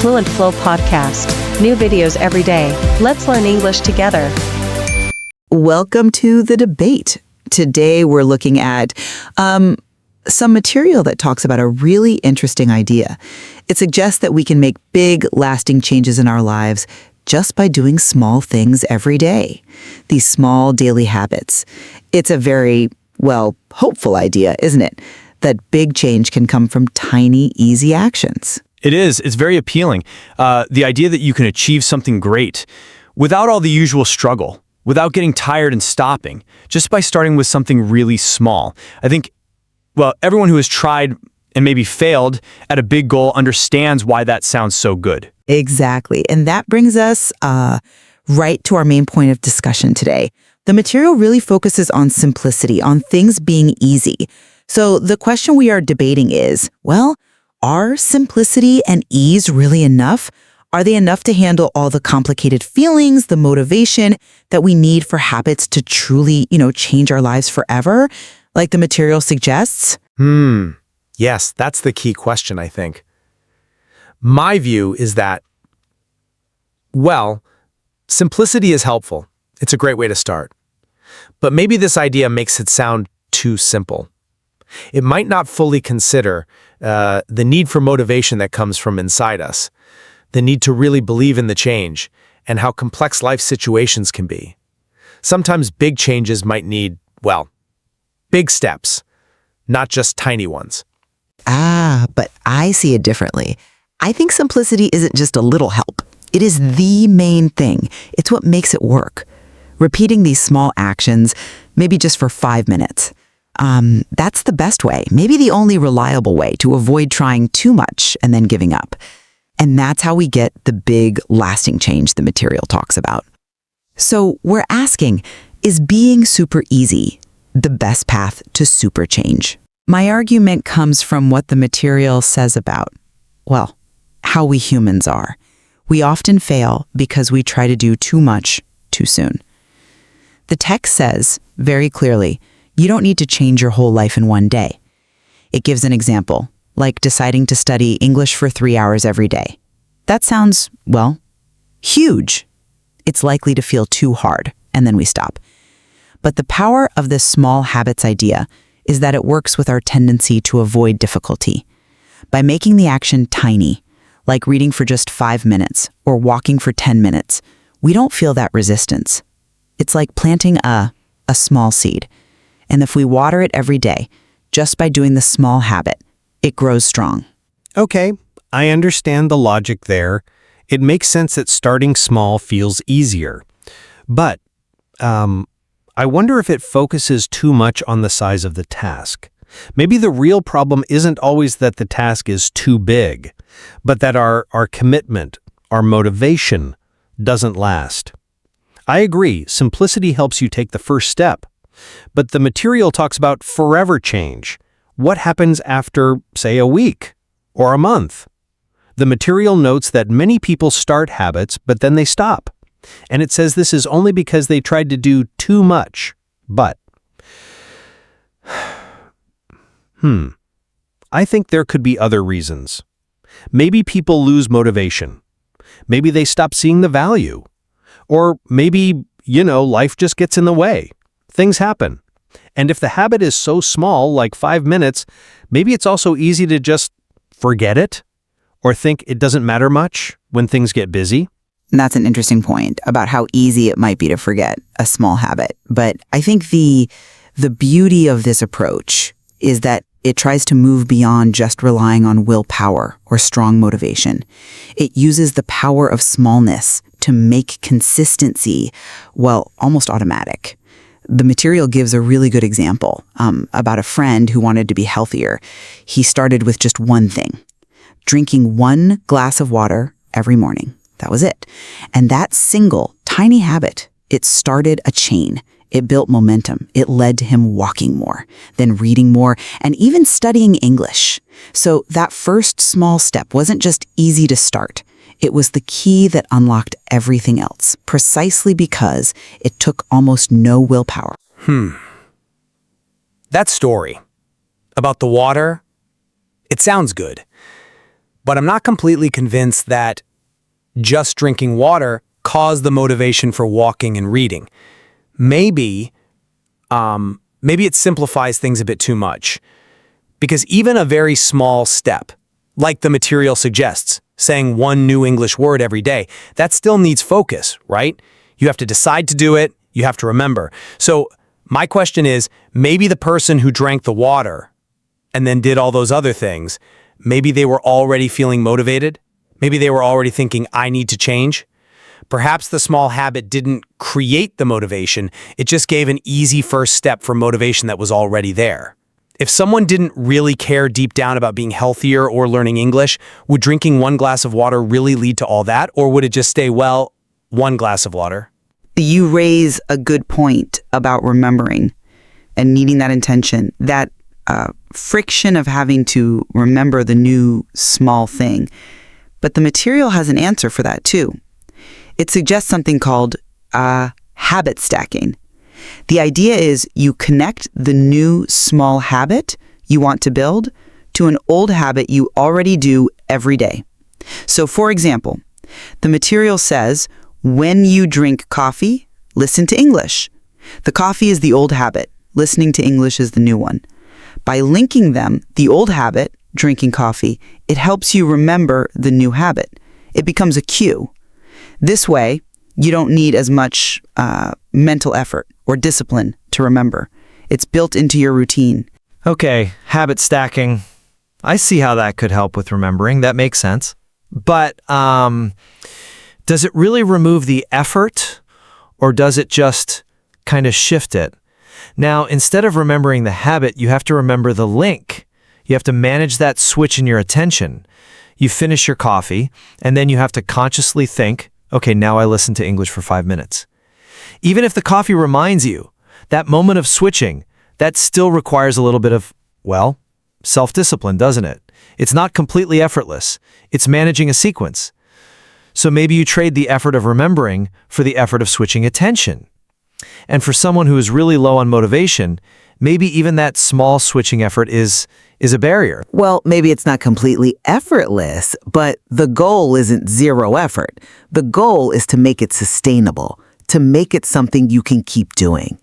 Fluent Flow Podcast. New videos every day. Let's learn English together. Welcome to the debate. Today we're looking at some material that talks about a really interesting idea. It suggests that we can make big, lasting changes in our lives just by doing small things every day. These small daily habits. It's a very, hopeful idea, isn't it? That big change can come from tiny, easy actions. It is. It's very appealing. The idea that you can achieve something great without all the usual struggle, without getting tired and stopping, just by starting with something really small. I think, everyone who has tried and maybe failed at a big goal understands why that sounds so good. Exactly. And that brings us right to our main point of discussion today. The material really focuses on simplicity, on things being easy. So the question we are debating is, are simplicity and ease really enough? Are they enough to handle all the complicated feelings, the motivation that we need for habits to truly, change our lives forever, like the material suggests? Yes, that's the key question, I think. My view is that, simplicity is helpful. It's a great way to start. But maybe this idea makes it sound too simple. It might not fully consider the need for motivation that comes from inside us, the need to really believe in the change, and how complex life situations can be. Sometimes big changes might need, big steps, not just tiny ones. But I see it differently. I think simplicity isn't just a little help. It is the main thing. It's what makes it work. Repeating these small actions, maybe just for 5 minutes. That's the best way, maybe the only reliable way to avoid trying too much and then giving up. And that's how we get the big, lasting change the material talks about. So we're asking, is being super easy the best path to super change? My argument comes from what the material says about, how we humans are. We often fail because we try to do too much too soon. The text says, very clearly, you don't need to change your whole life in one day. It gives an example, like deciding to study English for 3 hours every day. That sounds, huge. It's likely to feel too hard, and then we stop. But the power of this small habits idea is that it works with our tendency to avoid difficulty. By making the action tiny, like reading for just 5 minutes or walking for 10 minutes, we don't feel that resistance. It's like planting a small seed. And if we water it every day, just by doing the small habit, it grows strong. Okay, I understand the logic there. It makes sense that starting small feels easier. But I wonder if it focuses too much on the size of the task. Maybe the real problem isn't always that the task is too big, but that our commitment, our motivation, doesn't last. I agree, simplicity helps you take the first step. But the material talks about forever change. What happens after, say, a week or a month? The material notes that many people start habits, but then they stop. And it says this is only because they tried to do too much. But, I think there could be other reasons. Maybe people lose motivation. Maybe they stop seeing the value. Or maybe, life just gets in the way. Things happen. And if the habit is so small, like 5 minutes, maybe it's also easy to just forget it or think it doesn't matter much when things get busy. And that's an interesting point about how easy it might be to forget a small habit. But I think the beauty of this approach is that it tries to move beyond just relying on willpower or strong motivation. It uses the power of smallness to make consistency, almost automatic. The material gives a really good example about a friend who wanted to be healthier. He started with just one thing, drinking 1 glass of water every morning. That was it. And that single tiny habit, it started a chain. It built momentum. It led to him walking more, then reading more, and even studying English. So that first small step wasn't just easy to start. It was the key that unlocked everything else, precisely because it took almost no willpower. That story about the water, it sounds good. But I'm not completely convinced that just drinking water caused the motivation for walking and reading. Maybe it simplifies things a bit too much. Because even a very small step, like the material suggests, saying one new English word every day, that still needs focus, right? You have to decide to do it, you have to remember. So my question is, maybe the person who drank the water and then did all those other things, maybe they were already feeling motivated? Maybe they were already thinking, I need to change? Perhaps the small habit didn't create the motivation, it just gave an easy first step for motivation that was already there. If someone didn't really care deep down about being healthier or learning English, would drinking one glass of water really lead to all that? Or would it just stay, well, one glass of water? You raise a good point about remembering and needing that intention, that friction of having to remember the new small thing. But the material has an answer for that too. It suggests something called habit stacking. The idea is you connect the new small habit you want to build to an old habit you already do every day. So for example, the material says, when you drink coffee, listen to English. The coffee is the old habit. Listening to English is the new one. By linking them, the old habit, drinking coffee, it helps you remember the new habit. It becomes a cue. This way, you don't need as much mental effort or discipline to remember. It's built into your routine. Okay, habit stacking. I see how that could help with remembering. That makes sense. But does it really remove the effort, or does it just kind of shift it? Now, instead of remembering the habit, you have to remember the link. You have to manage that switch in your attention. You finish your coffee, and then you have to consciously think, okay, now I listen to English for 5 minutes. Even if the coffee reminds you, that moment of switching, that still requires a little bit of, well, self-discipline, doesn't it? It's not completely effortless. It's managing a sequence. So maybe you trade the effort of remembering for the effort of switching attention. And for someone who is really low on motivation, maybe even that small switching effort is a barrier. Well, maybe it's not completely effortless, but the goal isn't zero effort. The goal is to make it sustainable, to make it something you can keep doing.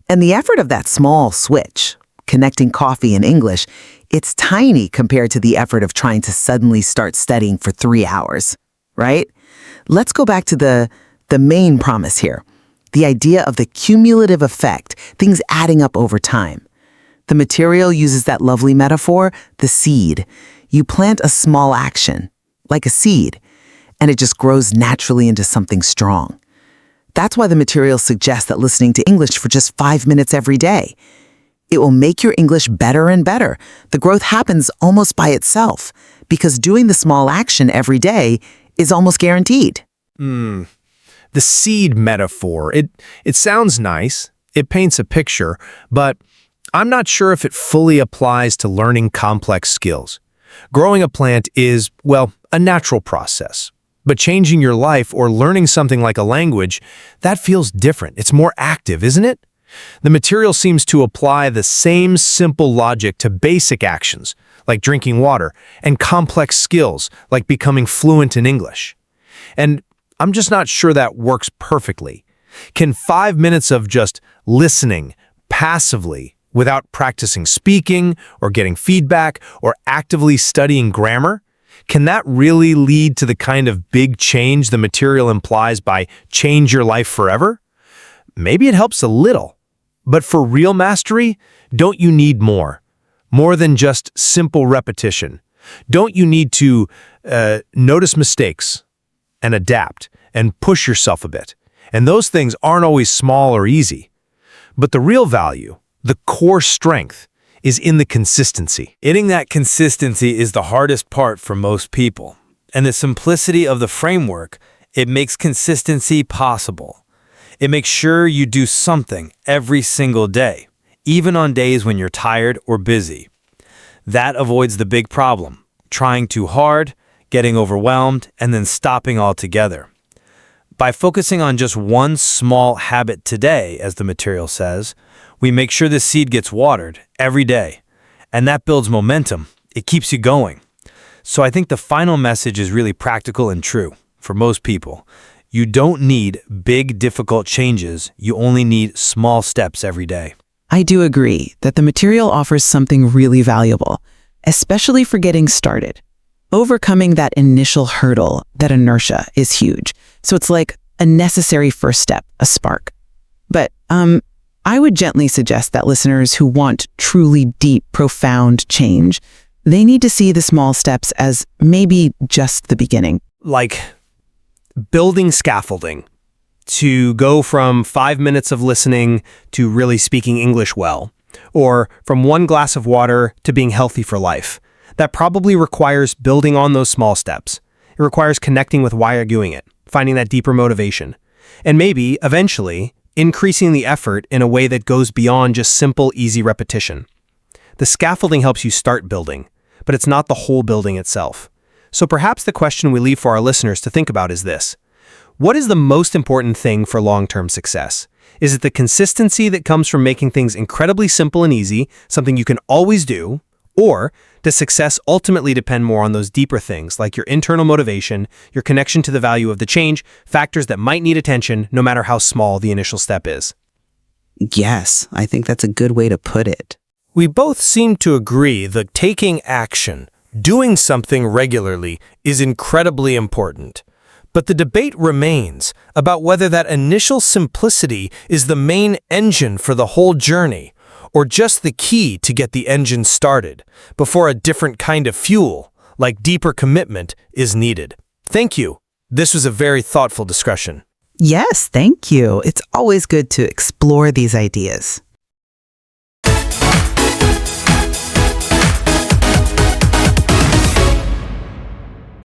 And the effort of that small switch, connecting coffee and English, it's tiny compared to the effort of trying to suddenly start studying for 3 hours, right? Let's go back to the main promise here. The idea of the cumulative effect, things adding up over time. The material uses that lovely metaphor, the seed. You plant a small action, like a seed, and it just grows naturally into something strong. That's why the material suggests that listening to English for just 5 minutes every day. It will make your English better and better. The growth happens almost by itself, because doing the small action every day is almost guaranteed. The seed metaphor, it sounds nice, it paints a picture, but I'm not sure if it fully applies to learning complex skills. Growing a plant is, well, a natural process. But changing your life or learning something like a language, that feels different. It's more active, isn't it? The material seems to apply the same simple logic to basic actions, like drinking water, and complex skills, like becoming fluent in English. And I'm just not sure that works perfectly. Can 5 minutes of just listening passively, without practicing speaking or getting feedback or actively studying grammar, can that really lead to the kind of big change the material implies by change your life forever? Maybe it helps a little. But for real mastery, don't you need more? More than just simple repetition. Don't you need to notice mistakes and adapt and push yourself a bit? And those things aren't always small or easy. But the real value, the core strength, is in the consistency. Hitting that consistency is the hardest part for most people. And the simplicity of the framework, it makes consistency possible. It makes sure you do something every single day, even on days when you're tired or busy. That avoids the big problem, trying too hard, getting overwhelmed, and then stopping altogether. By focusing on just one small habit today, as the material says, we make sure the seed gets watered every day. And that builds momentum. It keeps you going. So I think the final message is really practical and true for most people. You don't need big, difficult changes. You only need small steps every day. I do agree that the material offers something really valuable, especially for getting started. Overcoming that initial hurdle, that inertia, is huge. So it's like a necessary first step, a spark. But I would gently suggest that listeners who want truly deep, profound change, they need to see the small steps as maybe just the beginning. Like building scaffolding to go from 5 minutes of listening to really speaking English well, or from one glass of water to being healthy for life. That probably requires building on those small steps. It requires connecting with why you're doing it, finding that deeper motivation, and maybe, eventually, increasing the effort in a way that goes beyond just simple, easy repetition. The scaffolding helps you start building, but it's not the whole building itself. So perhaps the question we leave for our listeners to think about is this: what is the most important thing for long-term success? Is it the consistency that comes from making things incredibly simple and easy, something you can always do? Or does success ultimately depend more on those deeper things, like your internal motivation, your connection to the value of the change, factors that might need attention no matter how small the initial step is? Yes, I think that's a good way to put it. We both seem to agree that taking action, doing something regularly, is incredibly important. But the debate remains about whether that initial simplicity is the main engine for the whole journey, or just the key to get the engine started before a different kind of fuel, like deeper commitment, is needed. Thank you. This was a very thoughtful discussion. Yes, thank you. It's always good to explore these ideas.